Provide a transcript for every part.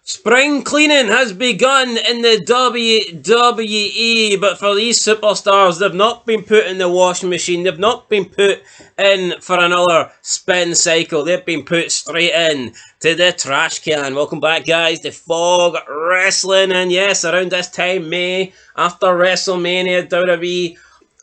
Spring cleaning has begun in the WWE, but for these superstars, they've not been put in the washing machine. They've not been put in for another spin cycle. They've been put straight in to the trash can. Welcome back, guys, to Fog Wrestling. And yes, around this time, May, after WrestleMania, WWE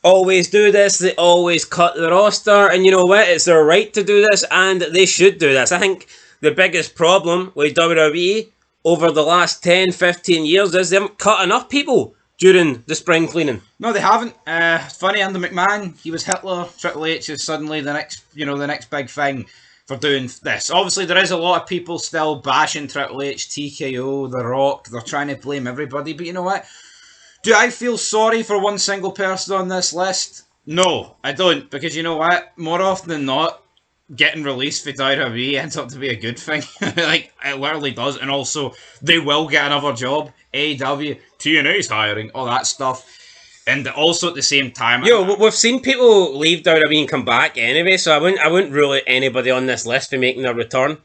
always do this. They always cut the roster. And you know what? It's their right to do this, and they should do this. I think the biggest problem with WWE over the last 10, 15 years is they haven't cut enough people during the spring cleaning. No, they haven't. Funny, under McMahon, he was Hitler. Triple H is suddenly the next big thing for doing this. Obviously, there is a lot of people still bashing Triple H, TKO, The Rock. They're trying to blame everybody. But you know what? Do I feel sorry for one single person on this list? No, I don't. Because you know what? More often than not, getting released for WWE ends up to be a good thing. Like, it literally does. And also, they will get another job. AEW, TNA's hiring, all that stuff. And also at the same time... We've seen people leave WWE and come back anyway, so I wouldn't rule out anybody on this list for making a return.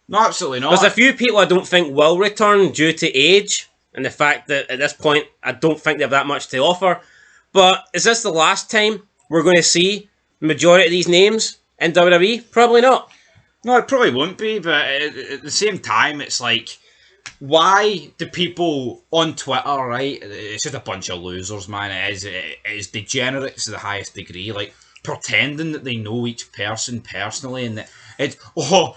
No, absolutely not. There's a few people I don't think will return due to age, and the fact that at this point, I don't think they have that much to offer. But is this the last time we're going to see the majority of these names in WWE? Probably not. No, it probably won't be, but at the same time, it's like, why do people on Twitter, right? It's just a bunch of losers, man. It is degenerates to the highest degree, like pretending that they know each person personally, and that it's I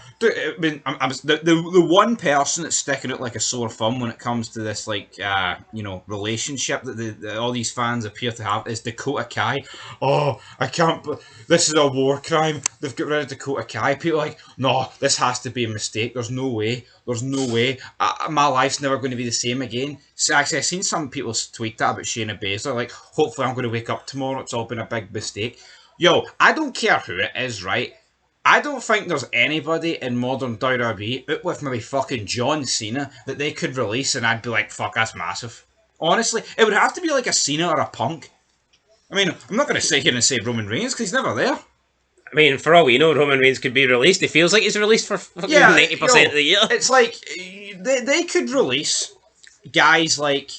mean, the one person that's sticking out like a sore thumb when it comes to this, like relationship that all these fans appear to have is Dakota Kai. Oh, I can't. This is a war crime. They've got rid of Dakota Kai. People are like, no, this has to be a mistake. There's no way. There's no way. My life's never going to be the same again. So actually, I've seen some people tweet that about Shayna Baszler. Like, hopefully I'm going to wake up tomorrow. It's all been a big mistake. Yo, I don't care who it is, right? I don't think there's anybody in modern WWE, out with maybe fucking John Cena, that they could release and I'd be like, fuck, that's massive. Honestly, it would have to be like a Cena or a Punk. I mean, I'm not going to sit here and say Roman Reigns, because he's never there. I mean, for all we know, Roman Reigns could be released. It feels like he's released for fucking 90% of the year. It's like, they could release guys like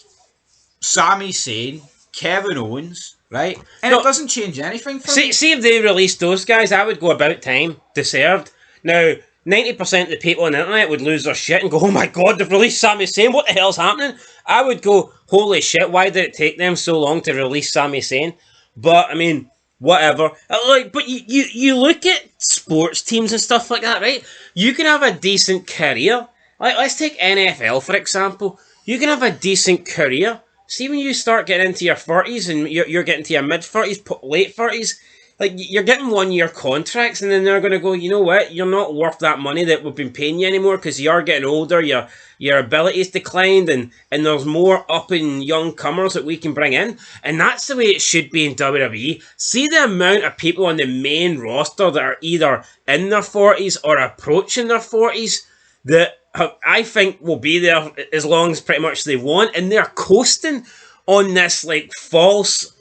Sami Zayn, Kevin Owens, right? And it doesn't change anything for me. See if they released those guys, I would go about time. Deserved. Now, 90% of the people on the internet would lose their shit and go, oh my god, they've released Sami Zayn, what the hell's happening? I would go, holy shit, why did it take them so long to release Sami Zayn? But, I mean, whatever. But you look at sports teams and stuff like that, right? You can have a decent career. Like, let's take NFL, for example. You can have a decent career. See, when you start getting into your 30s and you're getting to your mid-30s, late 30s, like, you're getting one-year contracts, and then they're going to go, you know what, you're not worth that money that we've been paying you anymore because you are getting older, your ability's declined, and there's more up-and-young comers that we can bring in. And that's the way it should be in WWE. See the amount of people on the main roster that are either in their 40s or approaching their 40s that I think will be there as long as pretty much they want, and they're coasting on this like false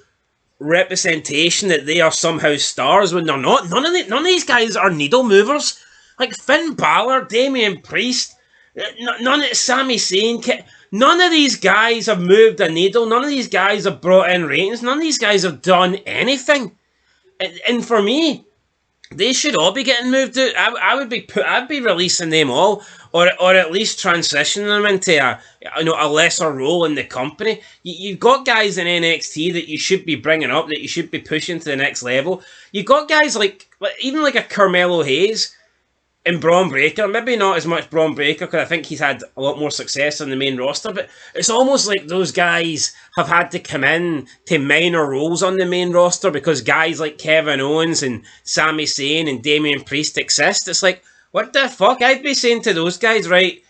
representation that they are somehow stars when they're not. None of these guys are needle movers. Like Finn Balor, Damian Priest, none of Sami Zayn, none of these guys have moved a needle. None of these guys have brought in ratings. None of these guys have done anything. And for me, they should all be getting moved out. I'd be releasing them all, or at least transitioning them into a lesser role in the company. You've got guys in NXT that you should be bringing up, that you should be pushing to the next level. You've got guys like even like a Carmelo Hayes and Braun Breaker. Maybe not as much Braun Breaker because I think he's had a lot more success on the main roster, but it's almost like those guys have had to come in to minor roles on the main roster because guys like Kevin Owens and Sami Zayn and Damian Priest exist. It's like, what the fuck? I'd be saying to those guys, right,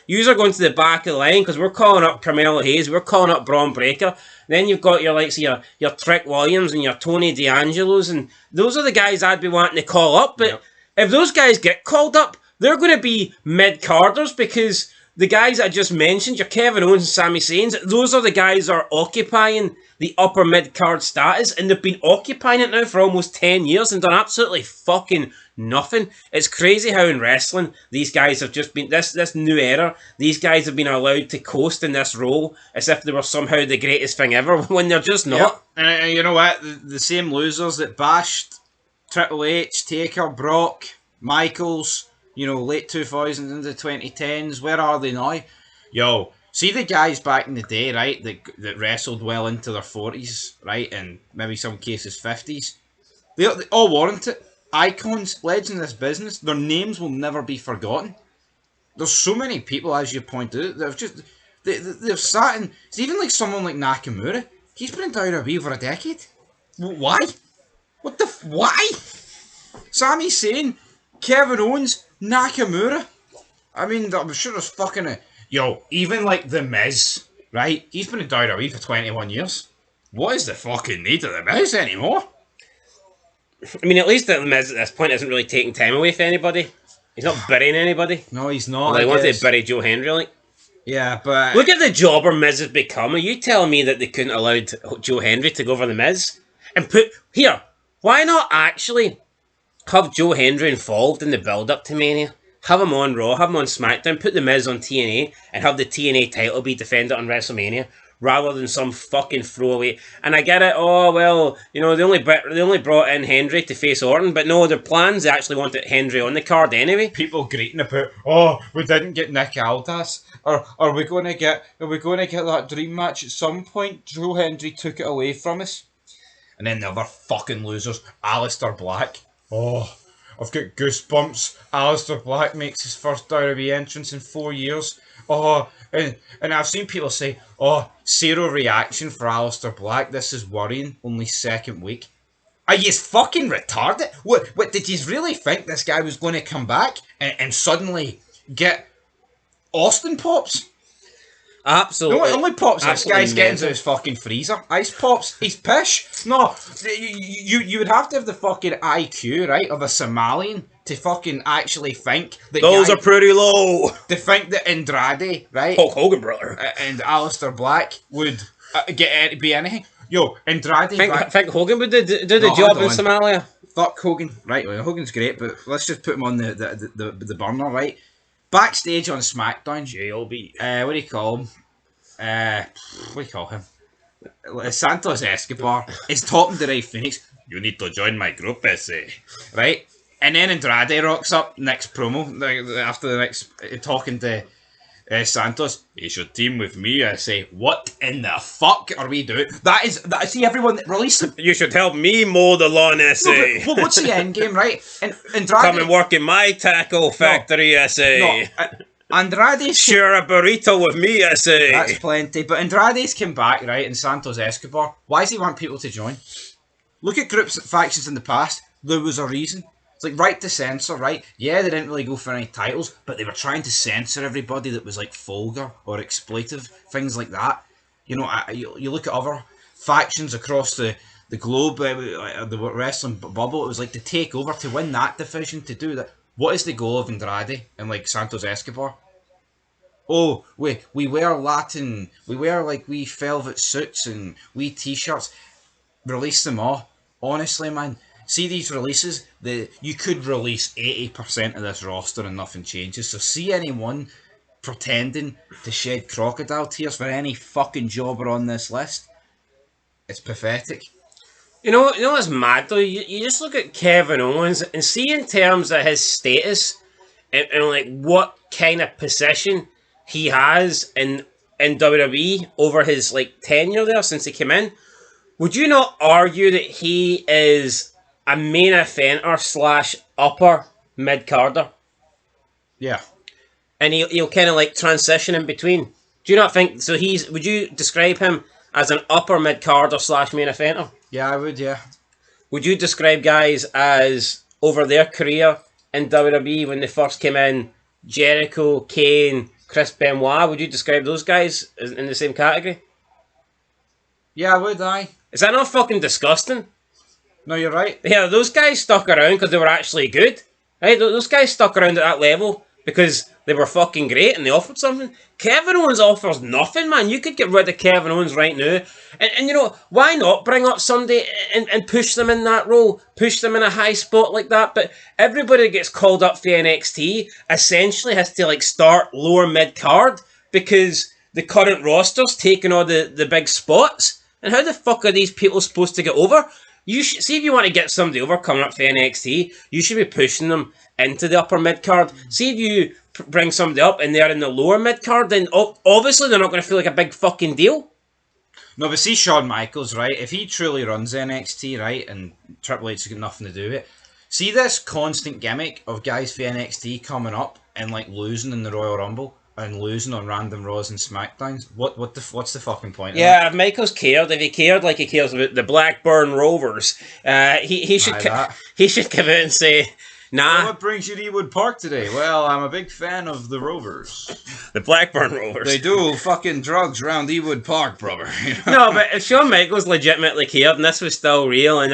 yous are going to the back of the line because we're calling up Carmelo Hayes, we're calling up Braun Breaker. Then you've got your likes of your Trick Williams and your Tony D'Angelo's, and those are the guys I'd be wanting to call up, but... Yep. If those guys get called up, they're going to be mid-carders because the guys I just mentioned, your Kevin Owens and Sami Zayn, those are the guys that are occupying the upper mid-card status, and they've been occupying it now for almost 10 years and done absolutely fucking nothing. It's crazy how in wrestling, these guys have just been, this new era, these guys have been allowed to coast in this role as if they were somehow the greatest thing ever, when they're just not. Yep. And you know what? The same losers that bashed Triple H, Taker, Brock, Michaels, late 2000s into 2010s, where are they now? Yo, see the guys back in the day, right, that wrestled well into their 40s, right, and maybe some cases 50s. They all warrant it. Icons, legends in this business, their names will never be forgotten. There's so many people, as you point out, that have just, they've sat in, it's even like someone like Nakamura, he's been in WWE for a decade. Why? Why? Sami Zayn, Kevin Owens, Nakamura. I mean, I'm sure there's fucking even like The Miz, right? He's been in WWE for 21 years. What is the fucking need of The Miz anymore? I mean, at least The Miz at this point isn't really taking time away from anybody. He's not burying anybody. No, he's not. Well, they wanted to bury Joe Hendry, like. Yeah, but... Look at the jobber Miz has become. Are you telling me that they couldn't allow Joe Hendry to go over The Miz? And here, why not actually have Joe Hendry involved in the build-up to Mania? Have him on Raw, have him on SmackDown, put The Miz on TNA, and have the TNA title be defended on WrestleMania, rather than some fucking throwaway. And I get it, they only brought in Hendry to face Orton, but no, their plans, they actually wanted Hendry on the card anyway. People greeting about, we didn't get Nick Aldis. Or are we going to get that dream match at some point? Joe Hendry took it away from us. And then the other fucking losers, Aleister Black. Oh, I've got goosebumps. Aleister Black makes his first WWE entrance in 4 years. Oh, and I've seen people say, zero reaction for Aleister Black. This is worrying. Only second week. Are you fucking retarded? What did you really think this guy was going to come back and suddenly get Austin pops? Absolutely. No, only pops this guy's mental. getting into his fucking freezer. Ice pops. He's pish. No, you would have to have the fucking IQ, right, of a Somalian to fucking actually think that those are pretty low. To think that Andrade, right, Hulk Hogan, brother, and Aleister Black would be anything. Yo, Andrade. Think Hogan would do the job in Somalia. Fuck Hogan. Right, well, Hogan's great, but let's just put him on the burner, right? Backstage on SmackDown, JLB. What do you call him? What do you call him? Santos Escobar is talking to Ray Phoenix. You need to join my group, SA. Right? And then Andrade rocks up next promo, after the next, talking to Santos. You should team with me. I say, what in the fuck are we doing? That see everyone, release him. You should help me mow the lawn, SA. No, but what's the end game, right? And Andrade... Come and work in my tackle factory, SA. No, Andrade's... Share a burrito with me, SA. That's plenty. But Andrade's come back, right, and Santos Escobar. Why does he want people to join? Look at groups, factions in the past. There was a reason. It's like right to censor, right? Yeah, they didn't really go for any titles, but they were trying to censor everybody that was like vulgar or exploitive, things like that. You look at other factions across the globe, the wrestling bubble, it was like to take over, to win that division, to do that. What is the goal of Andrade and like Santos Escobar? Oh, we wear Latin, we wear like wee velvet suits and wee t-shirts. Release them all. Honestly, man. See these releases, you could release 80% of this roster and nothing changes. So see anyone pretending to shed crocodile tears for any fucking jobber on this list, it's pathetic. You know what's mad though? You just look at Kevin Owens and see in terms of his status and like what kind of position he has in WWE over his like tenure there since he came in. Would you not argue that he is a main eventer / upper mid-carder? Yeah. And he'll kind of like transition in between. Do you not think, so would you describe him as an upper mid-carder / main eventer? Yeah, I would, yeah. Would you describe guys as, over their career in WWE when they first came in, Jericho, Kane, Chris Benoit, would you describe those guys in the same category? Yeah, I would, aye. Is that not fucking disgusting? No, you're right. Yeah, those guys stuck around because they were actually good. Right? Those guys stuck around at that level because They were fucking great and they offered something. Kevin Owens offers nothing, man. You could get rid of Kevin Owens right now. And you know, why not bring up somebody and push them in that role? Push them in a high spot like that? But everybody that gets called up for NXT essentially has to like start lower mid-card because the current roster's taking all the big spots. And how the fuck are these people supposed to get over? You should see if you want to get somebody over coming up for NXT, you should be pushing them into the upper mid-card. See if you bring somebody up and they're in the lower mid-card, then obviously they're not going to feel like a big fucking deal. No, but see Shawn Michaels, right? If he truly runs NXT, right, and Triple H's got nothing to do with it, see this constant gimmick of guys for NXT coming up and like losing in the Royal Rumble and losing on random Raws and SmackDowns. What's the fucking point? Yeah, if Michaels cared, if he cared like he cares about the Blackburn Rovers, he should he should come out and say, nah. Well, what brings you to Ewood Park today? Well, I'm a big fan of the Rovers. The Blackburn Rovers. They do fucking drugs around Ewood Park, brother. You know? No, but if Shawn Michaels legitimately cared and this was still real and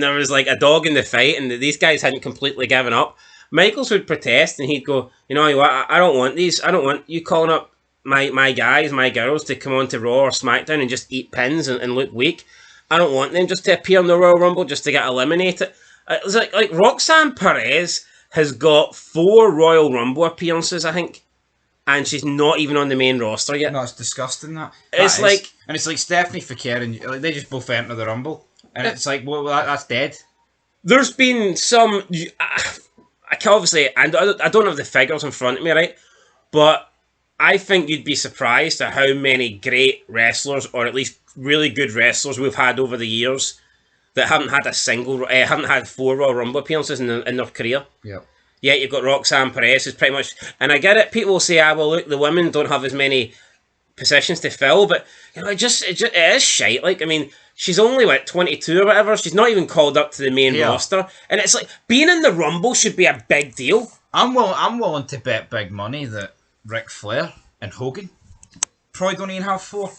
there was like a dog in the fight and these guys hadn't completely given up, Michaels would protest and he'd go, you know what, I don't want these. I don't want you calling up my guys, my girls to come on to Raw or SmackDown and just eat pins and look weak. I don't want them just to appear in the Royal Rumble just to get eliminated. It's like Roxanne Perez has got 4 Royal Rumble appearances, I think, and she's not even on the main roster yet. No, it's disgusting that. It's like Stephanie Fakir and like, they just both enter the Rumble, and it's like, well, that's dead. There's been some. I can obviously, and I don't have the figures in front of me, right? But I think you'd be surprised at how many great wrestlers, or at least really good wrestlers, we've had over the years that haven't had haven't had 4 Royal Rumble appearances in their career. Yeah. Yeah, you've got Roxanne Perez, who's pretty much, and I get it. People will say, well, look, the women don't have as many positions to fill, but you know, it is shite. Like, I mean, she's only 22 or whatever. She's not even called up to the main roster, and it's like being in the Rumble should be a big deal. I'm willing to bet big money that Ric Flair and Hogan probably don't even have 4.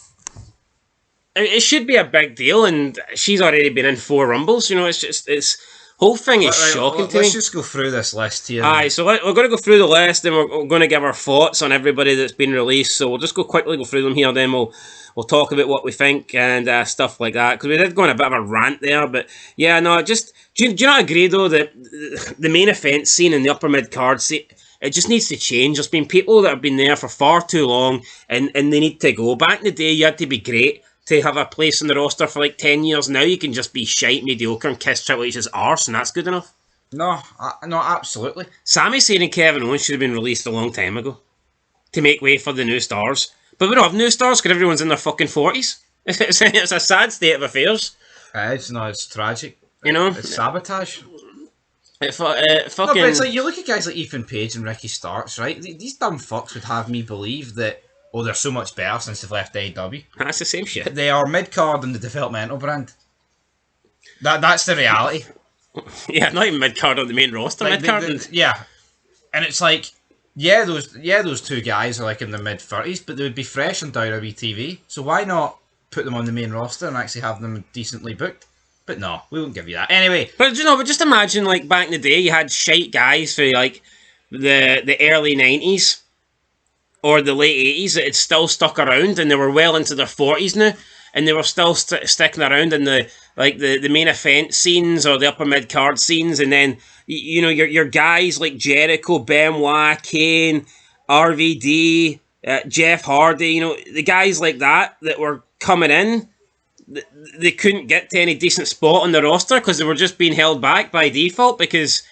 I mean, it should be a big deal, and she's already been in 4 Rumbles. You know, it's whole thing is shocking to me. Let's just go through this list here. Aye, so we're going to go through the list, and we're going to give our thoughts on everybody that's been released. So we'll just go through them here, then we'll talk about what we think and stuff like that. Because we did go on a bit of a rant there, but yeah, no, just do you not agree though that the main event scene in the upper mid card scene, it just needs to change. There's been people that have been there for far too long, and they need to go. Back in the day, you had to be great to have a place in the roster for like 10 years. Now you can just be shite, mediocre, and kiss Triple H's arse, and that's good enough. No, absolutely. Sami Zayn and Kevin Owens should have been released a long time ago to make way for the new stars. But we don't have new stars because everyone's in their fucking 40s. It's a sad state of affairs. It's tragic. You know? It's sabotage. Fucking... No, but it's like, you look at guys like Ethan Page and Ricky Starks, right? These dumb fucks would have me believe that, oh, they're so much better since they've left AEW. That's the same shit. They are mid-card in the developmental brand. That's the reality. Yeah, not even mid-card on the main roster. Like mid-card. Yeah. And it's like, those 2 guys are like in their mid-30s, but they would be fresh on WWE TV. So why not put them on the main roster and actually have them decently booked? But no, we won't give you that. Anyway. But just imagine, like, back in the day, you had shite guys for, like, the early 90s or the late 80s that had still stuck around, and they were well into their 40s now, and they were still sticking around in the main event scenes or the upper mid-card scenes, and then, you know, your guys like Jericho, Benoit, Kane, RVD, Jeff Hardy, you know, the guys like that were coming in, they couldn't get to any decent spot on the roster because they were just being held back by default because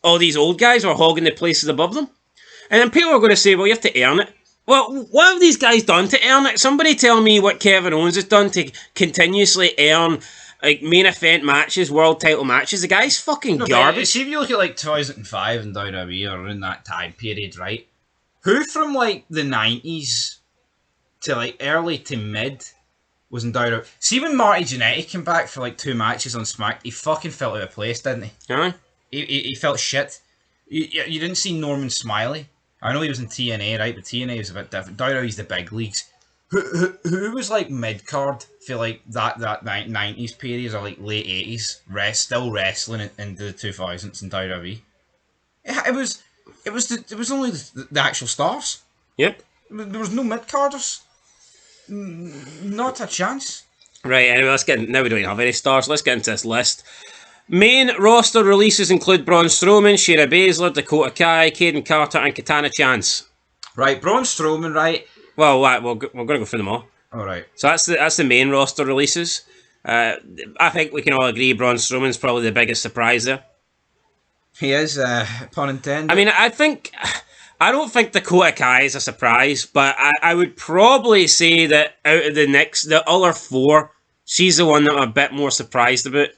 all these old guys were hogging the places above them. And then people are going to say, well, you have to earn it. Well, what have these guys done to earn it? Somebody tell me what Kevin Owens has done to continuously earn like main event matches, world title matches. The guy's fucking garbage. See, if you look at like 2005 and WWE or in that time period, right? Who from like the 90s to like early to mid was in WWE? See, when Marty Jannetty came back for like 2 matches on Smack, he fucking felt out of place, didn't he? Huh? He felt shit. You didn't see Norman Smiley. I know he was in TNA, right? But TNA was a bit different. WWE's the big leagues. Who was like mid card for like that 90s period or like late 80s, still wrestling into the 2000s in WWE? It was It was only the actual stars. Yep. There was no mid-carders. Not a chance. Right, anyway, now we don't have any stars. Let's get into this list. Main roster releases include Braun Strowman, Shayna Baszler, Dakota Kai, Kaden Carter, and Katana Chance. Right, Braun Strowman, right? Well, we're going to go through them all. All right. So that's the main roster releases. I think we can all agree Braun Strowman's probably the biggest surprise there. He is, pun intended. I mean, I don't think Dakota Kai is a surprise, but I would probably say that out of the other four, she's the one that I'm a bit more surprised about,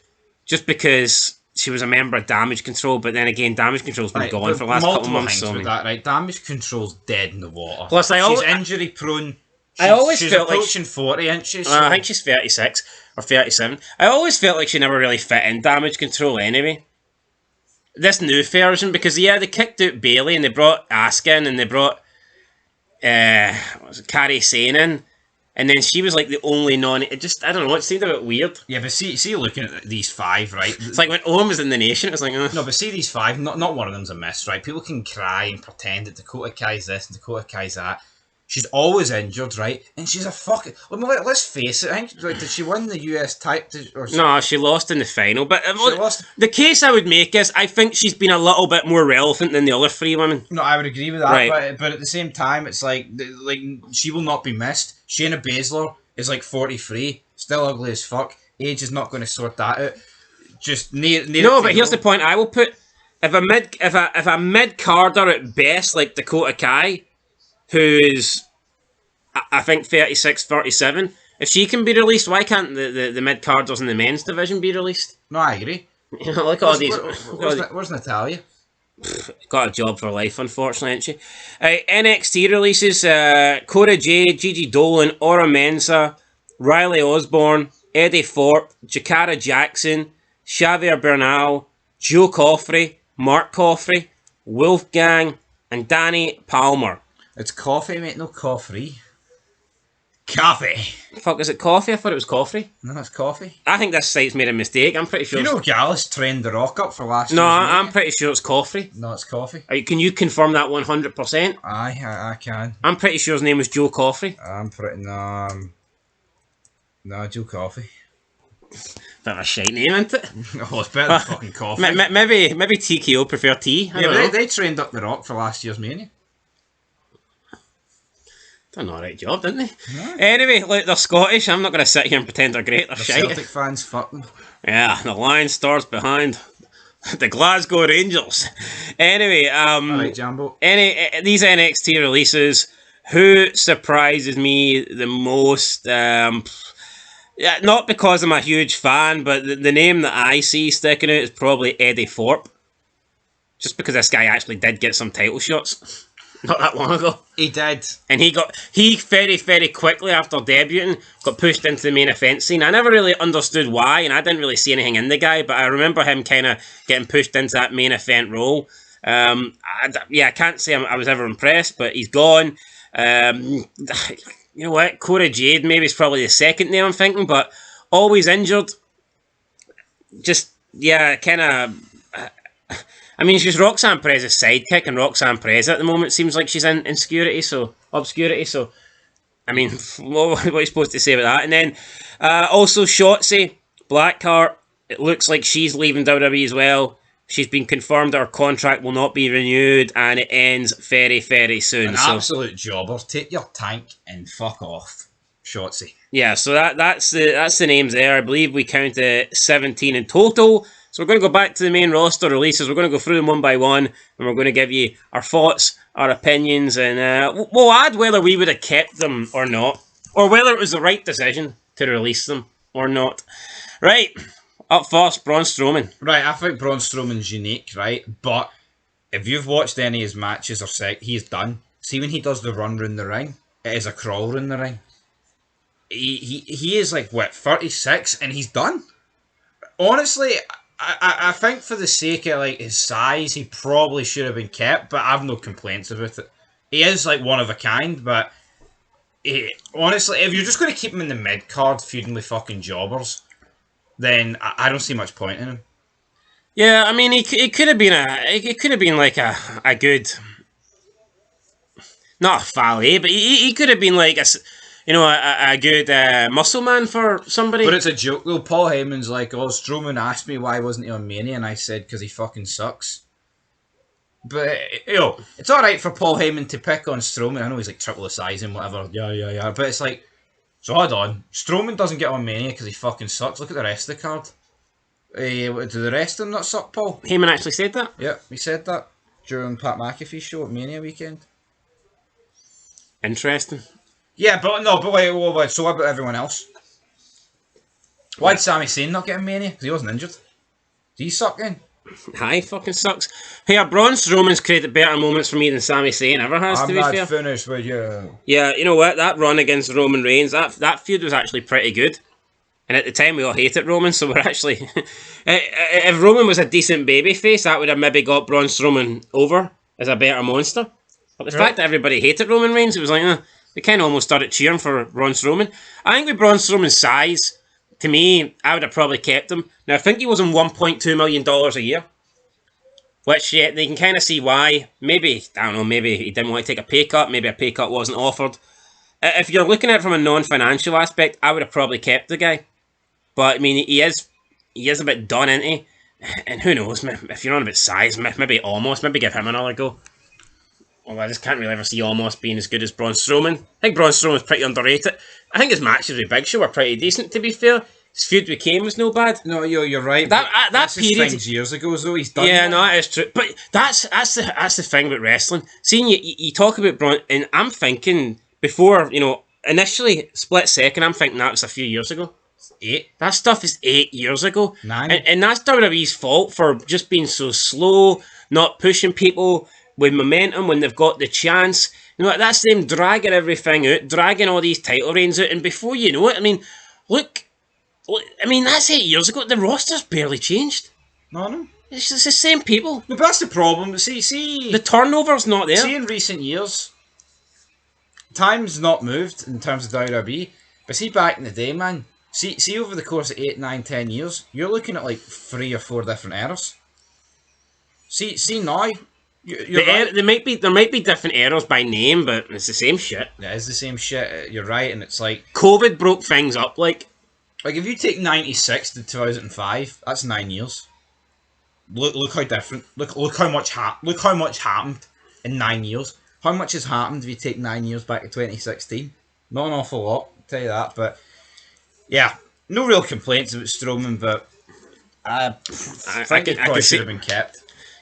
just because she was a member of Damage Control, but then again, Damage Control's been gone for the last couple of months. So with that, right? Damage Control's dead in the water. Plus, she's injury prone. She's felt approaching 40, isn't she? So. I think she's 36 or 37. I always felt like she never really fit in Damage Control anyway. This new version, because they kicked out Bayley and they brought Asuka in and they brought Kairi Sane in, and then she was like the only it don't know, it seemed a bit weird. Yeah, but see looking at these five, right? It's like when Owen was in the Nation, it was like... No, but see these five, not one of them's a miss, right? People can cry and pretend that Dakota Kai's this and Dakota Kai's that. She's always injured, right? And she's a fucking... Let's face it, I think, did she win the US title? No, she lost in the final. But lost. The case I would make is, I think she's been a little bit more relevant than the other three women. No, I would agree with that, right. but at the same time, it's like she will not be missed. Shayna Baszler is like 43, still ugly as fuck. Age is not going to sort that out. Just No, but here's the point I will put. If a mid-carder at best, like Dakota Kai, who's, I think, 36, 37. If she can be released, why can't the mid-carders in the men's division be released? No, I agree. You know, look at all these... Where's Natalya? Got a job for life, unfortunately, ain't she? NXT releases, Cora Jade, Gigi Dolan, Aura Mensa, Riley Osborne, Eddie Thorpe, Jakara Jackson, Xavier Bernal, Joe Coffrey, Mark Coffrey, Wolfgang, and Danny Palmer. It's coffee, mate, no coffee. Coffee. Fuck, is it coffee? I thought it was coffee. No, it's coffee. I think this site's made a mistake. I'm pretty sure. You know Gallus trained The Rock up for last year. No, I'm pretty sure it's coffee. No, it's coffee. Can you confirm that 100%? I can. I'm pretty sure his name was Joe Coffrey. I'm pretty... No, Joe Coffey. Bit of a shite name, isn't it? Oh, it's better than fucking coffee. Maybe TKO prefer tea. I don't know. They trained up The Rock for last year's Mania. Done an alright job, didn't they? No. Anyway, look, they're Scottish. I'm not going to sit here and pretend they're great. They're shite. Celtic fans, fuck them. Yeah, the Lions stars behind the Glasgow Rangers. Anyway, Alright, Jambo. These NXT releases, who surprises me the most? Yeah, not because I'm a huge fan, but the name that I see sticking out is probably Eddie Thorpe. Just because this guy actually did get some title shots not that long ago. He did. And he very, very quickly after debuting got pushed into the main event scene. I never really understood why, and I didn't really see anything in the guy, but I remember him kind of getting pushed into that main event role. I can't say I was ever impressed, but he's gone. You know what? Cora Jade maybe is probably the second name I'm thinking, but always injured. Just, kind of... I mean, she's Roxanne Perez's sidekick, and Roxanne Perez at the moment seems like she's in obscurity, so... I mean, what are you supposed to say about that? And then, also Shotzi Blackheart, it looks like she's leaving WWE as well. She's been confirmed that her contract will not be renewed, and it ends very, very soon. An absolute jobber. Take your tank and fuck off, Shotzi. Yeah, so that's the names there. I believe we counted 17 in total. So we're going to go back to the main roster releases. We're going to go through them one by one, and we're going to give you our thoughts, our opinions, and we'll add whether we would have kept them or not, or whether it was the right decision to release them or not. Right, up first, Braun Strowman. Right, I think Braun Strowman's unique, right? But if you've watched any of his matches he's done. See when he does the run round the ring, it is a crawl round the ring. He is like, what, 36, and he's done? Honestly, I think for the sake of like his size, he probably should have been kept, but I have no complaints about it. He is like one of a kind, but honestly, if you're just going to keep him in the mid card feuding with fucking jobbers, then I don't see much point in him. Yeah, I mean, he could have been it could have been like a good, not a valet, but he could have been like a good muscle man for somebody. But it's a joke though. Paul Heyman's like, oh, Strowman asked me why wasn't he on Mania, and I said because he fucking sucks. But it's all right for Paul Heyman to pick on Strowman. I know he's like triple the size and whatever. Yeah. But it's like, so hold on. Strowman doesn't get on Mania because he fucking sucks. Look at the rest of the card. Do the rest of them not suck, Paul? Heyman actually said that. Yeah, he said that during Pat McAfee's show at Mania weekend. Interesting. Yeah, but no, but wait. So what about everyone else? Why did Sami Zayn not get in Mania? Because he wasn't injured. Did he suck then? Hi, fucking sucks. Hey, Braun Strowman's created better moments for me than Sami Zayn ever has, to be fair. Finished with you. Yeah, you know what? That run against Roman Reigns, that feud was actually pretty good. And at the time, we all hated Roman, so we're actually... if Roman was a decent babyface, that would have maybe got Braun Strowman over as a better monster. But the fact that everybody hated Roman Reigns, it was like, they kind of almost started cheering for Braun Strowman. I think with Braun Strowman's size, to me, I would have probably kept him. Now, I think he was on $1.2 million a year. Which, yeah, they can kind of see why. Maybe, I don't know, maybe he didn't want to take a pay cut. Maybe a pay cut wasn't offered. If you're looking at it from a non-financial aspect, I would have probably kept the guy. But, I mean, he is a bit done, isn't he? And who knows, if you're on about size, maybe give him another go. Well, I just can't really ever see Almost being as good as Braun Strowman. I think Braun Strowman's pretty underrated. I think his matches with Big Show were pretty decent, to be fair. His feud with Kane was no bad. No, you're right. That period, things years ago, so he's done. Yeah, no, that is true. But that's the thing about wrestling. Seeing you talk about Braun, and I'm thinking before, initially split second, I'm thinking that was a few years ago. 8. That stuff is 8 years ago. 9. And that's WWE's fault for just being so slow, not pushing people with momentum when they've got the chance. That's them dragging everything out, dragging all these title reigns out, and before you know it, I mean, look, that's 8 years ago. The roster's barely changed. No. It's just the same people. But that's the problem. See, the turnover's not there. See, in recent years, time's not moved in terms of WWE. But see, back in the day, man. See, over the course of 8, 9, 10 years, you're looking at like 3 or 4 different eras. See now. Right. There might be different eras by name, but it's the same shit. It is the same shit. You're right, and it's like COVID broke things up. Like if you take 96 to 2005, that's 9 years. Look how different. Look how much happened in 9 years. How much has happened if you take 9 years back to 2016? Not an awful lot, I'll tell you that. But yeah, no real complaints about Strowman, but I think he probably should have been kept.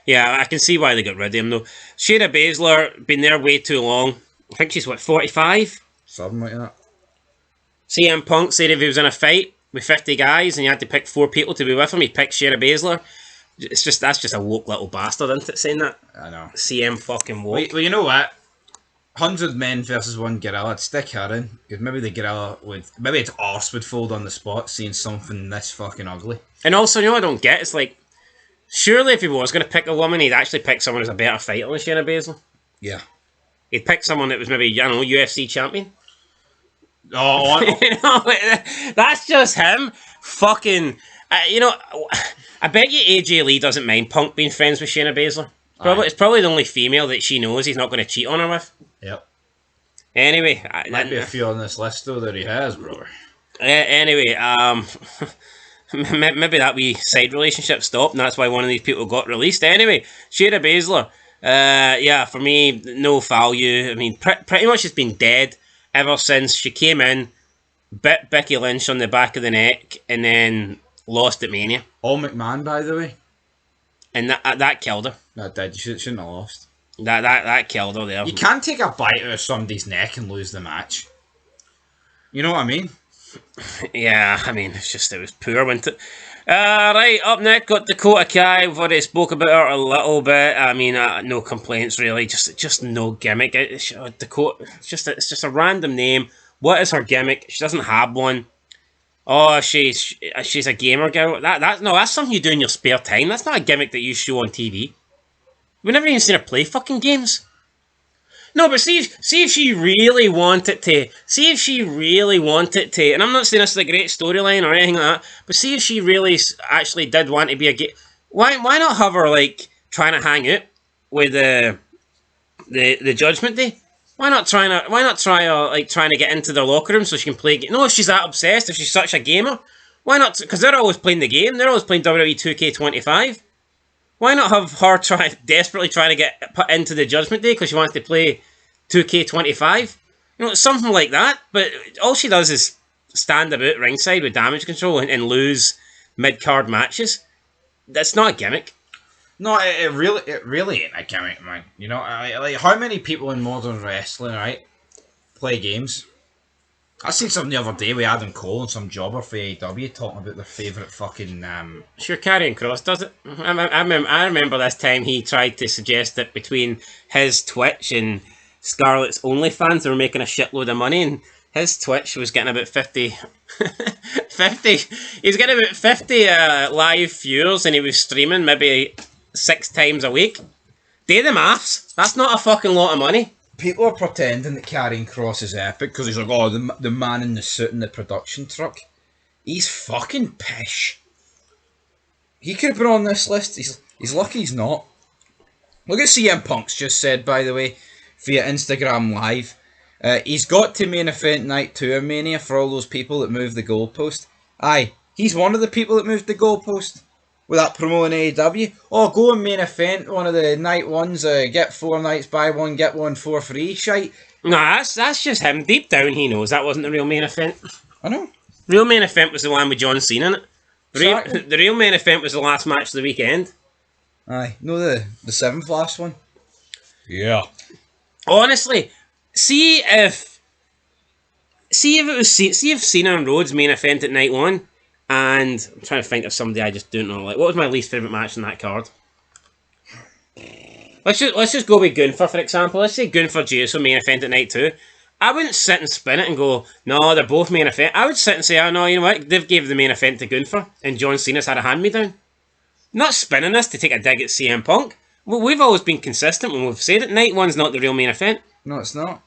Yeah, I can see why they got rid of him though. Shayna Baszler, been there way too long. I think she's 45? Something like that. CM Punk said if he was in a fight with 50 guys and you had to pick 4 people to be with him, he'd pick Shayna Baszler. That's just a woke little bastard, isn't it, saying that? I know. CM fucking woke. Well, you know what? 100 men versus 1 gorilla. I'd stick her in. Because maybe the gorilla maybe its arse would fold on the spot seeing something this fucking ugly. And also, I don't get, it's like, surely if he was going to pick a woman, he'd actually pick someone who's a better fighter than Shayna Baszler. Yeah. He'd pick someone that was maybe, UFC champion. Oh, that's just him. Fucking, I bet you AJ Lee doesn't mind Punk being friends with Shayna Baszler. It's probably the only female that she knows he's not going to cheat on her with. Yep. Anyway. Might be a few on this list, though, that he has, brother. Anyway, maybe that wee side relationship stopped, and that's why one of these people got released. Anyway, Shayna Baszler, yeah, for me, no value. I mean, pretty much has been dead ever since she came in, bit Becky Lynch on the back of the neck, and then lost at Mania. All McMahon, by the way. And that killed her. That did. You shouldn't have lost. That killed her there. You can't take a bite out of somebody's neck and lose the match. You know what I mean? Yeah, I mean, it was poor, wasn't it? Right, up next, got Dakota Kai. We've already spoke about her a little bit. I mean, no complaints, really. Just no gimmick. Dakota, it's just a random name. What is her gimmick? She doesn't have one. Oh, she's a gamer girl. That's something you do in your spare time. That's not a gimmick that you show on TV. We've never even seen her play fucking games. No, but see if she really wanted to. See if she really wanted to. And I'm not saying this is a great storyline or anything like that. But see if she really actually did want to be Why not have her like trying to hang out with the Judgment Day? Why not try trying to get into their locker room so she can play? No, if she's that obsessed, if she's such a gamer, why not? Because they're always playing the game. They're always playing WWE 2K25. Why not have her desperately trying to get put into the Judgment Day because she wants to play 2K25? Something like that. But all she does is stand about ringside with damage control and lose mid-card matches. That's not a gimmick. No, it really ain't a gimmick, man. Like how many people in modern wrestling, right, play games? I seen something the other day with Adam Cole and some jobber for AEW talking about their favourite fucking. Sure, Karrion Kross does it. I remember this time he tried to suggest that between his Twitch and Scarlett's OnlyFans, they were making a shitload of money, and his Twitch was getting about 50. 50. He was getting about 50 live viewers, and he was streaming maybe 6 times a week. Do the maths. That's not a fucking lot of money. People are pretending that Karrion Kross is epic because he's like, oh, the man in the suit in the production truck. He's fucking pish. He could have been on this list. He's lucky he's not. Look at CM Punk's just said, by the way, via Instagram Live. He's got to main event night 2 of Mania for all those people that moved the goalpost. Aye, he's one of the people that moved the goalpost. With that promo in AEW. Oh, go and main event one of the night ones. Get 4 nights, buy 1, get 1 for free. Shite. Nah, that's just him. Deep down, he knows that wasn't the real main event. I know. Real main event was the one with John Cena in it. The real main event was the last match of the weekend. Aye, no, the 7th last one. Yeah. Honestly, see if Cena and Rhodes main event at night 1. And I'm trying to think of somebody I just don't know. Like, what was my least favourite match in that card? Let's just go with Gunther, for example. Let's say Gunther Jey main event at night 2. I wouldn't sit and spin it and go, no, they're both main event. I would sit and say, oh no, you know what? They've gave the main event to Gunther, and John Cena's had a hand-me-down. Not spinning this to take a dig at CM Punk. We've always been consistent when we've said it. Night 1's not the real main event. No, it's not.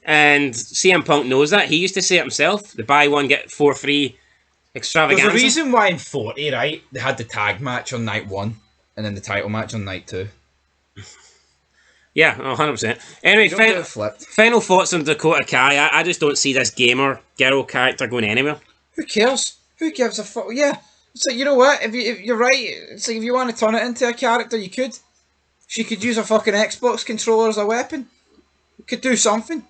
And CM Punk knows that. He used to say it himself. The buy 1, get 4 free extravaganza. There's a reason why in 40, right, they had the tag match on night 1 and then the title match on night 2. Yeah, 100%. Anyway, final thoughts on Dakota Kai. I just don't see this gamer girl character going anywhere. Who cares? Who gives a fuck? Yeah. It's like, you know what? If you're right, it's like if you want to turn it into a character, you could. She could use a fucking Xbox controller as a weapon. Could do something.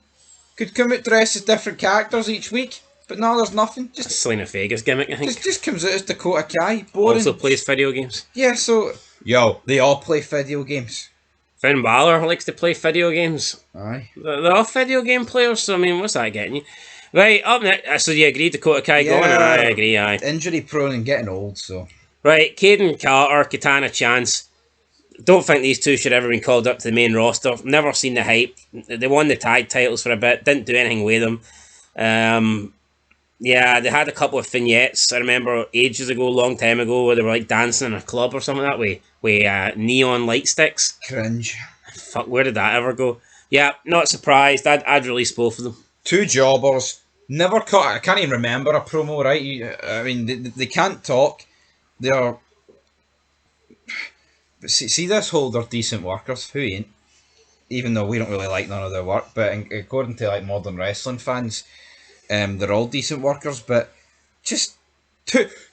Could come out dressed as different characters each week. But no, there's nothing. Just Selena Vegas gimmick, I think. Just comes out as Dakota Kai. Boring. Also plays video games. Yeah, so... Yo, they all play video games. Finn Balor likes to play video games. Aye. They're all video game players, so I mean, what's that getting you? Right, up next. So you agree Dakota Kai going? I agree, aye. Injury prone and getting old, so... Right, Caden Carter, Katana Chance. Don't think these two should have ever been called up to the main roster. Never seen the hype. They won the tag titles for a bit. Didn't do anything with them. Yeah, they had a couple of vignettes, I remember ages ago, long time ago, where they were like dancing in a club or something that way, with neon light sticks. Cringe. Fuck, where did that ever go? Yeah, not surprised. I'd release both of them. 2 jobbers. Never cut. I can't even remember a promo, right? I mean, they can't talk. They're... See this whole they're decent workers. Who ain't? Even though we don't really like none of their work, but according to like modern wrestling fans... they're all decent workers, but just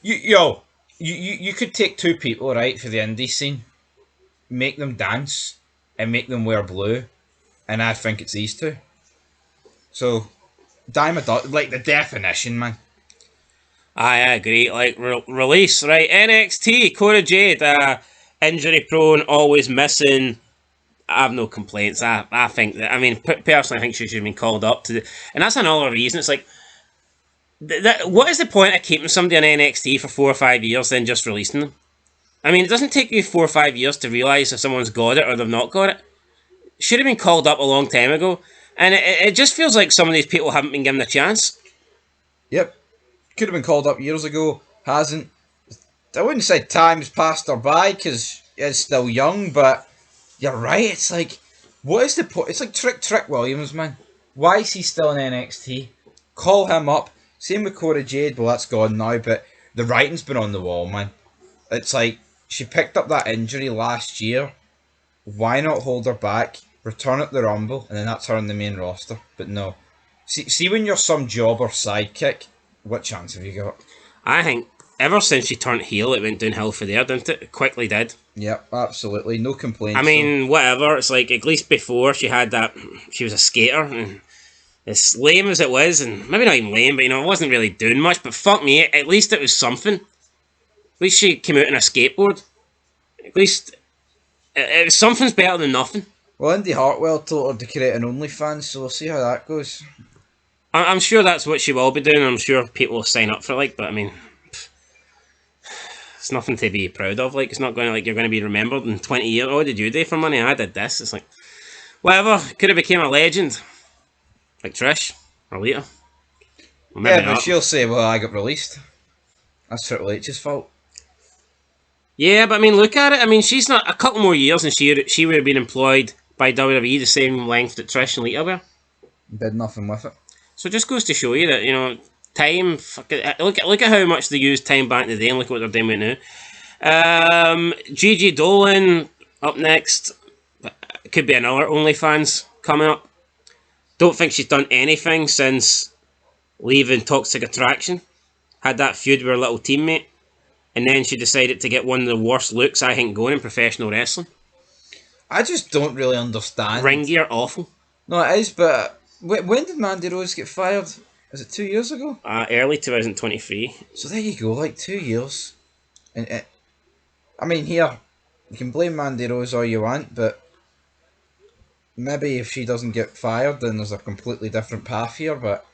you could take 2 people, right, for the indie scene, make them dance, and make them wear blue, and I think it's these 2. So, Diamond, like the definition, man. I agree. Like release, right? NXT, Cora Jade, injury prone, always missing. I have no complaints. I think that, I mean, personally, I think she should have been called up to and that's another reason. It's like, what is the point of keeping somebody on NXT for 4 or 5 years, then just releasing them? I mean, it doesn't take you 4 or 5 years to realise if someone's got it or they've not got it. Should have been called up a long time ago. And it just feels like some of these people haven't been given a chance. Yep. Could have been called up years ago. Hasn't. I wouldn't say time's passed her by, because it's still young, but... You're right, it's like, what is the point? It's like Trick Williams, man. Why is he still in NXT? Call him up. Same with Cora Jade, well, that's gone now, but the writing's been on the wall, man. It's like, she picked up that injury last year. Why not hold her back, return at the Rumble, and then that's her on the main roster? But no. See when you're some jobber sidekick, what chance have you got? I think ever since she turned heel, it went downhill for there, didn't it? It quickly did. Yep, absolutely. No complaints. I mean, whatever. It's like, at least before she had that, she was a skater, and as lame as it was, and maybe not even lame, but it wasn't really doing much, but fuck me, at least it was something. At least she came out on a skateboard. At least, something's better than nothing. Well, Indy Hartwell told her to create an OnlyFans, so we'll see how that goes. I'm sure that's what she will be doing. I'm sure people will sign up for it, but I mean, it's nothing to be proud of. It's not going to, you're going to be remembered in 20 years. Oh, what did you do for money? I did this. It's like, whatever. Could have became a legend. Like Trish or Lita. Well, Yeah, maybe but not. she'll say, well, I got released. That's Triple H's fault. Yeah, but I mean, look at it. I mean, she's not a couple more years and she would have been employed by WWE the same length that Trish and Lita were. Did nothing with it. So it just goes to show you that, time. Look at how much they used time back in the day, and look what they're doing right now. Gigi Dolan up next. It could be another OnlyFans coming up. Don't think she's done anything since leaving Toxic Attraction. Had that feud with her little teammate, and then she decided to get one of the worst looks I think going in professional wrestling. I just don't really understand. Ring gear awful. No, it is, but when did Mandy Rose get fired? Was it 2 years ago? Early 2023. So there you go, 2 years. And I mean, here, you can blame Mandy Rose all you want, but maybe if she doesn't get fired, then there's a completely different path here, but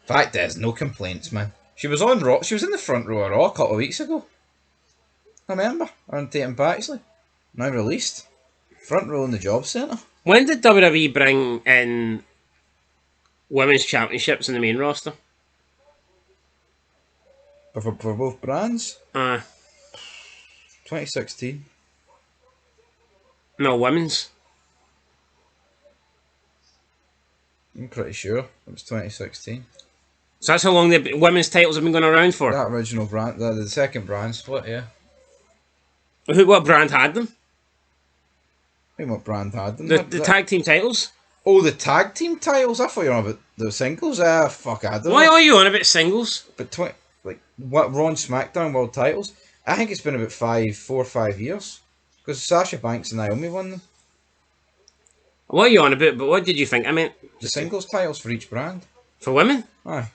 fact is, no complaints, man. She was on Raw, she was in the front row of Raw a couple of weeks ago. I remember, on Tatum Paxley. Now released. Front row in the job centre. When did WWE bring in women's championships in the main roster? For both brands? 2016. No, women's. I'm pretty sure it was 2016. So that's how long the women's titles have been going around for. That original brand, the second brand split, yeah. What brand had them? I think what brand had them? The tag team titles? Oh, the tag team titles? I thought you were on about the singles. Fuck, I don't Why know. are you on about singles? But what Raw and SmackDown world titles? I think it's been about 4 or 5 years. Because Sasha Banks and Naomi won them. What are you on about? But what did you think? I mean, The singles titles for each brand. for women? Aye.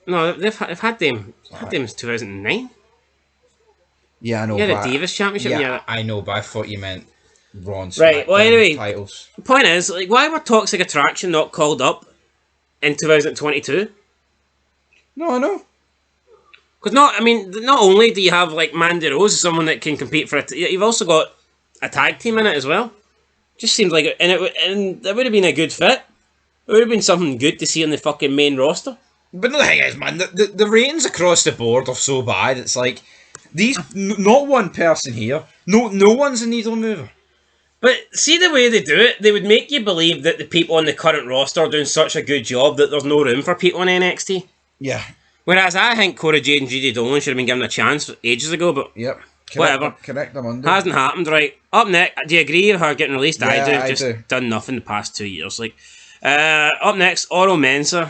No, they've had them. Had them since 2009. Yeah, I know. Yeah, the but- Divas Championship. Yeah. I know, but I thought you meant Raw and SmackDown Right, well, anyway. titles. The point is, why were Toxic Attraction not called up in 2022? No, I know. Because not only do you have Mandy Rose, someone that can compete for it, you've also got a tag team in it as well. Just seemed like and that would have been a good fit. It would have been something good to see on the fucking main roster. But the thing is, man, the ratings across the board are so bad. It's like not one person here. No one's a needle mover. But see the way they do it, they would make you believe that the people on the current roster are doing such a good job that there's no room for people in NXT. Yeah. Whereas I think Cora Jade and Gigi Dolan should have been given a chance ages ago, but Yep. Whatever. Connect them under. hasn't happened. Right, up next, do you agree with her getting released? Yeah, I do. I Just do. done nothing the past 2 years. Up next, Oro Mensah.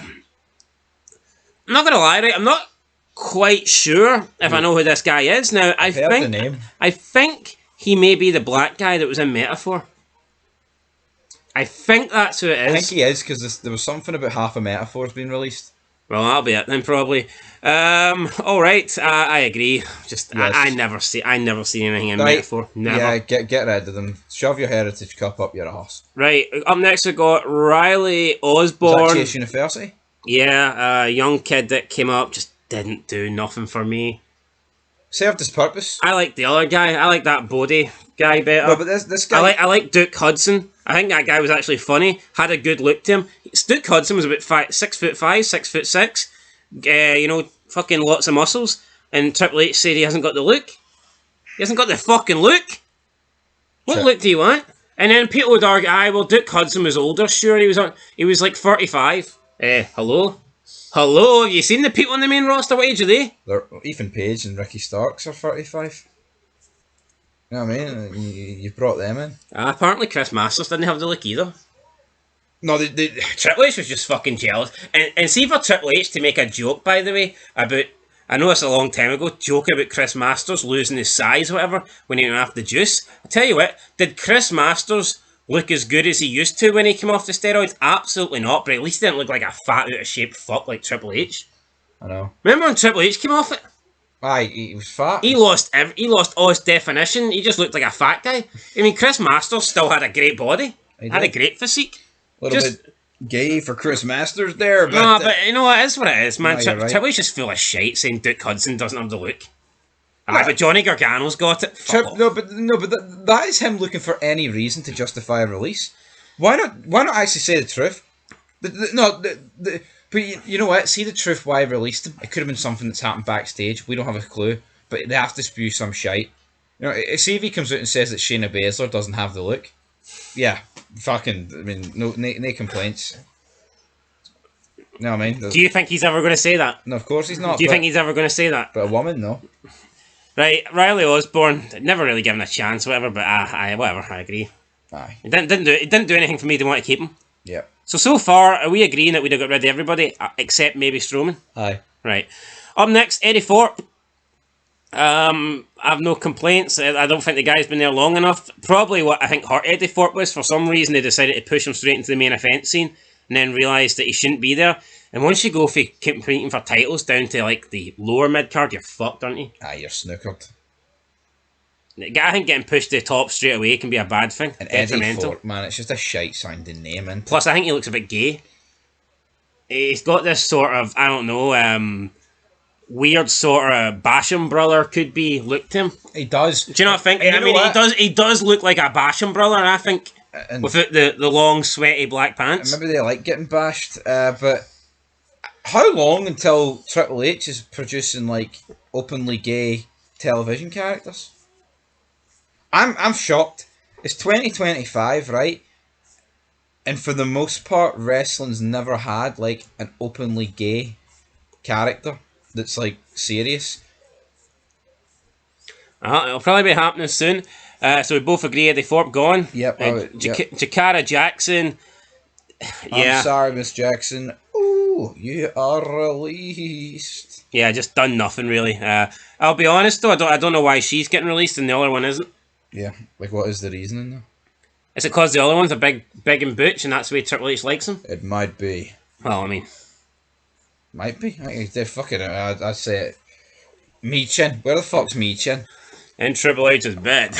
I'm not gonna lie, right? I'm not quite sure if I know who this guy is. Now, I've heard the name. I think he may be the black guy that was in Metaphor. I think that's who it is. I think he is because there was something about half a Metaphor's been released. Well, that'll be it then, probably. All right, I agree. Just Yes. I never see anything in Right. Metaphor. Never. Yeah, get rid of them. Shove your Heritage Cup up your arse. Right. Up next, we got Riley Is that Osborne. Chase University? Yeah, a young kid that came up, just didn't do nothing for me. Served his purpose. I like the other guy. I like that Bodie guy better. No, but this guy. I like Duke Hudson. I think that guy was actually funny. Had a good look to him. Duke Hudson was about 6'5", 6'6". Fucking lots of muscles. And Triple H said he hasn't got the look. He hasn't got the fucking look. What Sure. look do you want? And then people would argue, well, Duke Hudson was older. Sure, he was like 35. Hello? Hello? Have you seen the people on the main roster? What age are they? Ethan Page and Ricky Starks are 35. You know what I mean? You brought them in. Apparently Chris Masters didn't have the look either. No, Triple H was just fucking jealous. And see for Triple H to make a joke, by the way, about, I know it's a long time ago, joke about Chris Masters losing his size or whatever when he went off the juice. I tell you what, did Chris Masters look as good as he used to when he came off the steroids? Absolutely not, but at least he didn't look like a fat, out of shape fuck like Triple H. I know. Remember when Triple H came off it? Aye, he was fat. He lost all his definition. He just looked like a fat guy. I mean, Chris Masters still had a great body. He Had a did. great physique. A little just- bit gay for Chris Masters there, but No, but you know what? It is what it is, man. No, you're right. Triple H is full of shite saying Duke Hudson doesn't have the look. Aye, but Johnny Gargano's got it. Fuck off. that is him looking for any reason to justify a release. Why not actually say the truth? But you know what? See the truth why I released him. It could have been something that's happened backstage. We don't have a clue, but they have to spew some shite. You know, see if he comes out and says that Shayna Baszler doesn't have the look. Yeah, fucking. I mean, no complaints. You know what I mean? Do you think he's ever going to say that? No, of course he's not. Do you but, think he's ever going to say that? But a woman, no. Right, Riley Osborne, never really given a chance, whatever. But whatever, I agree. Aye. He didn't do anything for me to want to keep him. Yeah. So far, are we agreeing that we'd have got rid of everybody except maybe Strowman? Aye. Right. Up next, Eddie Thorpe. I have no complaints. I don't think the guy's been there long enough. Probably what I think hurt Eddie Thorpe was, for some reason they decided to push him straight into the main event scene and then realised that he shouldn't be there. And once you go for competing for titles down to like the lower mid card, you're fucked, aren't you? Aye, you're snookered. I think getting pushed to the top straight away can be a bad thing. And Eddie Detrimental. Thorpe, man, it's just a shite sounding name, and Plus, I think he looks a bit gay. He's got this sort of, I don't know, weird sort of Basham brother could be look to him. he does. Do you not think? And I you mean, know what? he does look like a Basham brother, I think, And without the long, sweaty black pants. maybe they like getting bashed, but how long until Triple H is producing like openly gay television characters? I'm shocked. It's 2025, right? And for the most part, wrestling's never had like an openly gay character that's like serious. It'll probably be happening soon. So we both agree Eddie Thorpe gone. Yep, yep. Jakara Jackson. Yeah. I'm sorry, Miss Jackson. Ooh, you are released. Yeah, just done nothing really. I'll be honest though, I don't know why she's getting released and the other one isn't. Yeah, like what is the reasoning though? Is it because the other one's a big and butch and that's the way Triple H likes him? It might be. Well, I mean, Might be. They're fucking. I'd say it. Michin. Where the fuck's Michin? in Triple H's bed.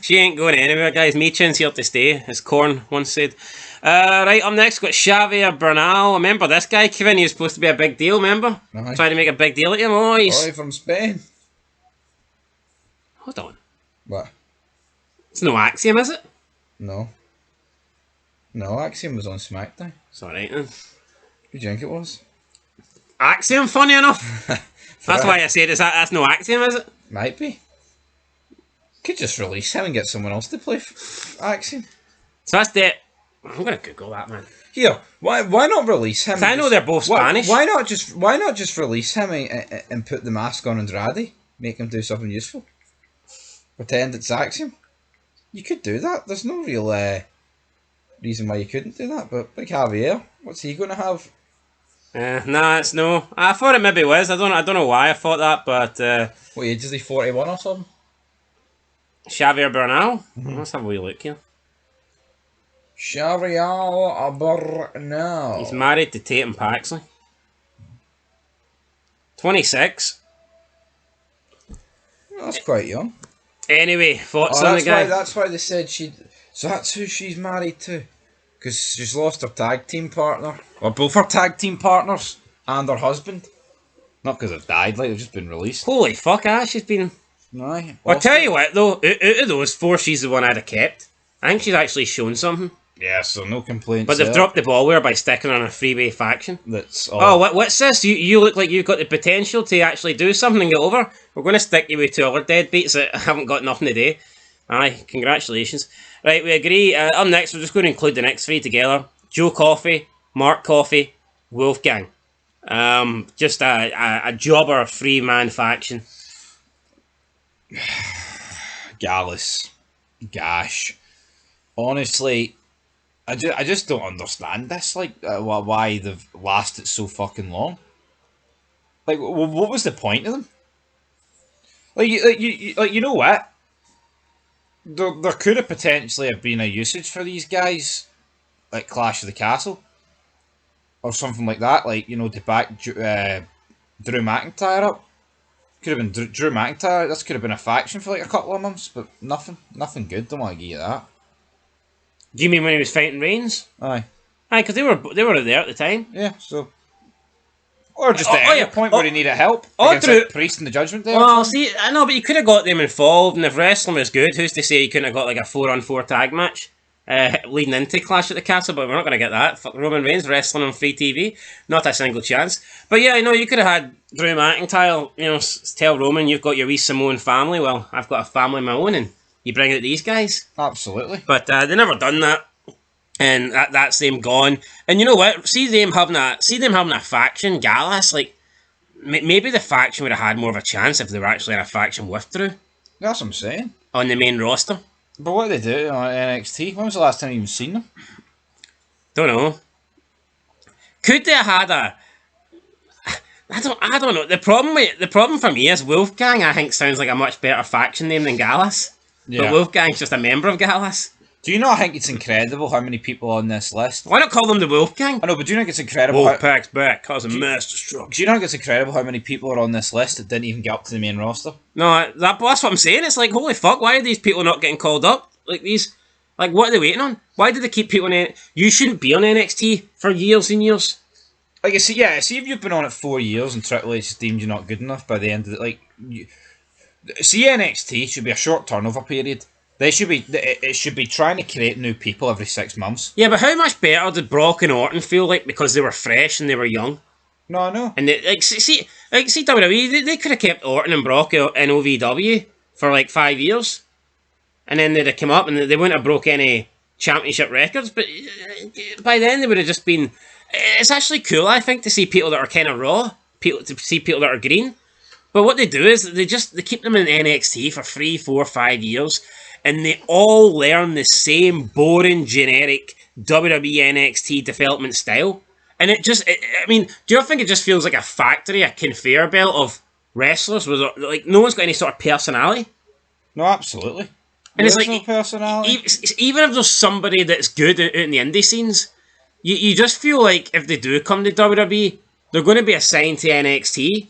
She ain't going anywhere, guys. Michin's here to stay, as Korn once said. Right, up next, got Xavier Bernal. Remember this guy, Kevin? He was supposed to be a big deal, remember? Aye. Tried to make a big deal at him. Oh, he's... Boy from Spain. Hold on. What? It's no Axiom, is it? No. No, Axiom was on SmackDown. It's alright then. Who do you think it was? Axiom, funny enough. That's why I said that's no Axiom, is it? Might be. Could just release him and get someone else to play Axiom. So that's the... I'm going to Google that, man. Here, why not release him? 'Cause I know they're both Spanish. Why not just release him and put the mask on Andrade? Make him do something useful. Pretend it's Axiom. You could do that. There's no real reason why you couldn't do that. But Big Javier, what's he going to have? Nah, it's no. I thought it maybe was. I don't know why I thought that, but What age is he? 41 or something? Xavier Bernal. Let's have a wee look here. Xavier Bernal. He's married to Tatum Paxley. 26. That's quite young. Anyway, thoughts Oh, on the guy? that's why they said she. So that's who she's married to, because she's lost her tag team partner, or both her tag team partners and her husband. Not because they've died, like they've just been released. Holy fuck, she's been... Aye. I'll tell you what, though, out of those four, she's the one I'd have kept. I think she's actually shown something. Yeah, so no complaints. But they've there. dropped the ball there by sticking on a freeway faction. That's all. Oh, what's this? You look like you've got the potential to actually do something and get over. We're going to stick you with two other deadbeats that haven't got nothing to do. Aye, congratulations. Right, we agree. Up next, we're just going to include the next three together. Joe Coffey, Mark Coffey, Wolfgang. Just a jobber three-man faction. Gallus, Gash. Honestly, I just don't understand this. Like, why they've lasted so fucking long. Like, what was the point of them? Like, you know what? There could have potentially have been a usage for these guys, like Clash of the Castle, or something like that. Like, you know, to back Drew McIntyre up. Could have been Drew McIntyre. This could have been a faction for like a couple of months, but nothing good. Don't want to give you that. Do you mean when he was fighting Reigns? Aye, Aye, because they were there at the time. yeah. So, or just at any point where he needed help against Drew, like, Priest and the Judgment Day. well, see, I know, but you could have got them involved, and if wrestling was good, who's to say you couldn't have got like a 4-on-4 tag match leading into Clash at the Castle? But we're not going to get that. Fuck Roman Reigns wrestling on free TV, not a single chance. But yeah, I know you could have had Drew McIntyre, you know, tell Roman you've got your wee Samoan family. Well, I've got a family of my own, and you bring out these guys. Absolutely. But they never done that. And that's them gone. And you know what? See them having a faction, Gallus. Like maybe the faction would have had more of a chance if they were actually in a faction with Drew That's what I'm saying. on the main roster. But what did they do on NXT? When was the last time you even seen them? Don't know. Could they have had a? I don't know. The problem for me is Wolfgang. I think sounds like a much better faction name than Gallus. Yeah. But Wolfgang's just a member of Gallus. Do you not think it's incredible how many people are on this list? Why not call them the Wolfgang? I know, but do you think it's incredible? Wolfpack's back, causing mass destruction. Do you think it's incredible how many people are on this list that didn't even get up to the main roster? No, that's what I'm saying. It's like, holy fuck, why are these people not getting called up? Like, what are they waiting on? Why do they keep people on it? You shouldn't be on NXT for years and years. Like, see if you've been on it 4 years and Triple H has deemed you not good enough by the end of it, NXT should be a short turnover period. It should be trying to create new people every 6 months. Yeah, but how much better did Brock and Orton feel like because they were fresh and they were young? No, I know. And see WWE, they could have kept Orton and Brock in OVW for like 5 years, and then they'd have come up and they wouldn't have broke any championship records. But by then they would have just been. It's actually cool, I think, to see people that are kind of raw, to see people that are green. But what they do is they keep them in NXT for 3, 4, 5 years. And they all learn the same boring, generic WWE NXT development style. And I mean, do you think it just feels like a factory, a conveyor belt of wrestlers? Like, no one's got any sort of personality? No, absolutely. And it's like, no personality. Even if there's somebody that's good out in the indie scenes, you just feel like if they do come to WWE, they're going to be assigned to NXT.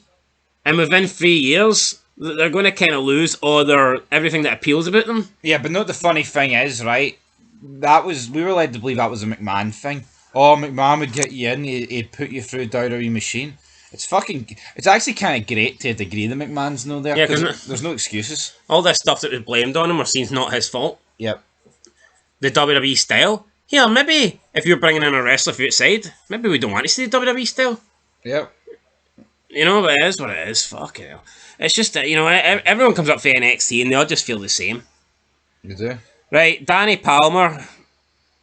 And within 3 years, they're going to kind of lose everything that appeals about them. Yeah, but the funny thing is, right? We were led to believe that was a McMahon thing. Oh, McMahon would get you in, he'd put you through a WWE machine. It's actually kind of great to a degree the McMahon's no there, because there's no excuses. All this stuff that was blamed on him or seen not his fault. Yep. The WWE style. Yeah, maybe if you're bringing in a wrestler from outside, maybe we don't want to see the WWE style. Yep. You know, but it is what it is. Fuck it. It's just that, you know, everyone comes up for NXT and they all just feel the same. You do? Right, Danny Palmer.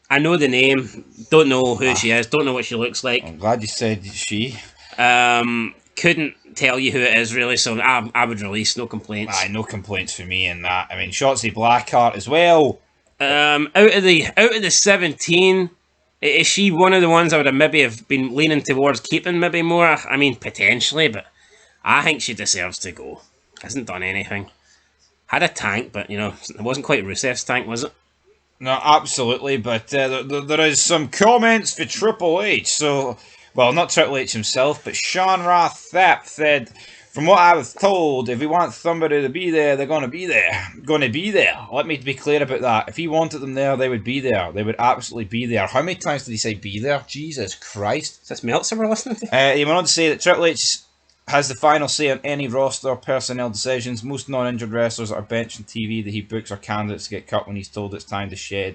I know the name. Don't know who she is. Don't know what she looks like. I'm glad you said she. Couldn't tell you who it is really, so I would release no complaints. Aye, no complaints for me in that. I mean, Shotzi Blackheart as well. Out of the 17, is she one of the ones I would have maybe have been leaning towards keeping maybe more? I mean, potentially, but I think she deserves to go. Hasn't done anything. Had a tank, but, you know, it wasn't quite Rusev's tank, was it? No, absolutely, but there is some comments for Triple H. So, well, not Triple H himself, but Sean Ross Sapp said, from what I was told, if he wants somebody to be there, they're going to be there. Let me be clear about that. If he wanted them there, they would be there. They would absolutely be there. How many times did he say be there? Jesus Christ. Is this Meltzer we're listening to? He went on to say that Triple H has the final say on any roster personnel decisions. Most non-injured wrestlers that are benched on TV that he books are candidates to get cut when he's told it's time to shed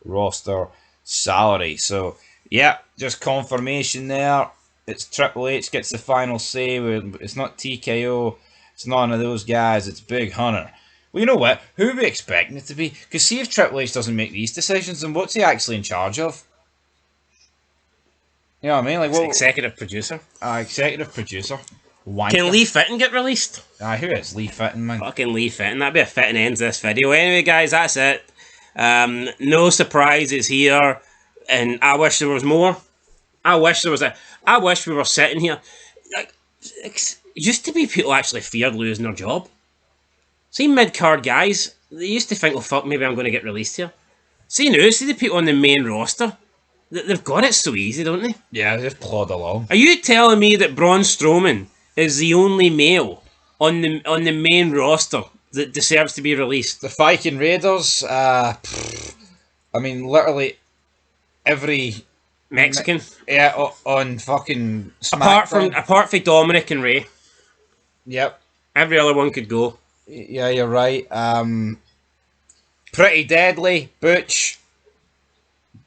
roster salary. So, yeah, just confirmation there. It's Triple H gets the final say. It's not TKO. It's none of those guys. It's Big Hunter. Well, you know what? Who are we expecting it to be? Because see if Triple H doesn't make these decisions, then what's he actually in charge of? You know what I mean? Like, what? Executive producer. Executive producer. Wanker. Can Lee Fitton get released? Who is Lee Fitton, man? Fucking Lee Fitton. That'd be a fitting end to this video. Anyway, guys, that's it. No surprises here, and I wish there was more. I wish we were sitting here. Like, it used to be people actually feared losing their job. See mid-card guys, they used to think, oh fuck, maybe I'm going to get released here. See now, see the people on the main roster. They've got it so easy, don't they? Yeah, just plod along. Are you telling me that Braun Strowman is the only male on the main roster that deserves to be released? The Viking Raiders, I mean, literally every Mexican. on fucking SmackDown. Apart from Dominic and Ray, Yep. every other one could go. Yeah, you're right. Pretty Deadly, Butch,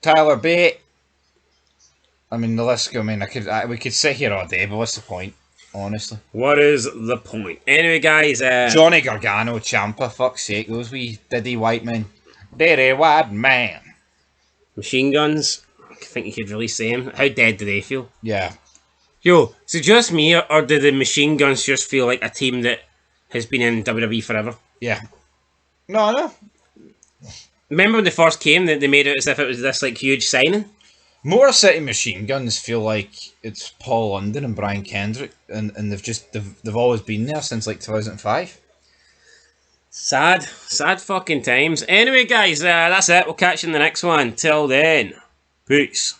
Tyler Bate. I mean, the list. I mean, we could sit here all day, but what's the point? Honestly, What is the point? Anyway, guys, Johnny Gargano, Ciampa, fuck's sake, those wee Diddy White men, Diddy White man. Machine Guns. I think you could release them. How dead do they feel? Yeah, Yo, is it just me, or do the Machine Guns just feel like a team that has been in WWE forever? yeah. No. Remember when they first came, they made it as if it was this like huge signing? Motor City Machine Guns feel like it's Paul London and Brian Kendrick, and they've always been there since like 2005. Sad fucking times. Anyway, guys, that's it. We'll catch you in the next one. Till then, peace.